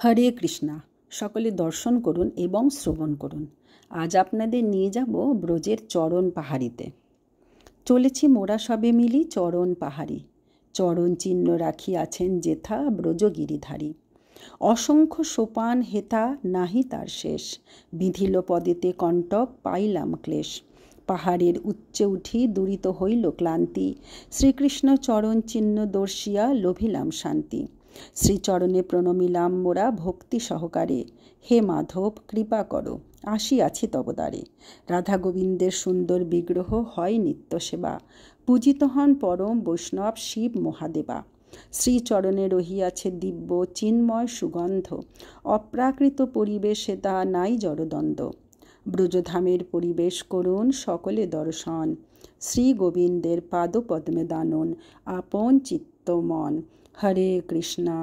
হরে কৃষ্ণা। সকলে দর্শন করুন এবং শ্রবণ করুন। আজ আপনাদের নিয়ে যাব ব্রজের চরণ পাহাড়িতে। চলেছি মোরা সবে মিলি চরণ পাহাড়ি, চরণ চিহ্ন রাখিয়াছেন যেথা ব্রজগিরিধারী। অসংখ্য সোপান হেথা নাহি তার শেষ, বিধিল পদেতে কণ্টক পাইলাম ক্লেশ। পাহাড়ের উচ্চে উঠি দূরিত হইল ক্লান্তি, শ্রীকৃষ্ণ চরণ চিহ্ন দর্শিয়া লভিলাম শান্তি। শ্রীচরণে প্রণমিলাম মোরা ভক্তি সহকারে, হে মাধব কৃপা করো আসিয়াছি তব দ্বারে। রাধা গোবিন্দের সুন্দর বিগ্রহ হয় নিত্য সেবা, পূজিত হন পরম বৈষ্ণব শিব মহাদেবা। শ্রীচরণে রহিয়াছে দিব্য চিন্ময় সুগন্ধ, অপ্রাকৃত পরিবেশে তা নাই জড়দ্বন্দ্ব। ব্রজধামের পরিবেশ করুন সকলে দর্শন, শ্রী গোবিন্দের পাদপদ্মে দানন আপন চিত্ত মন। হরে কৃষ্ণা।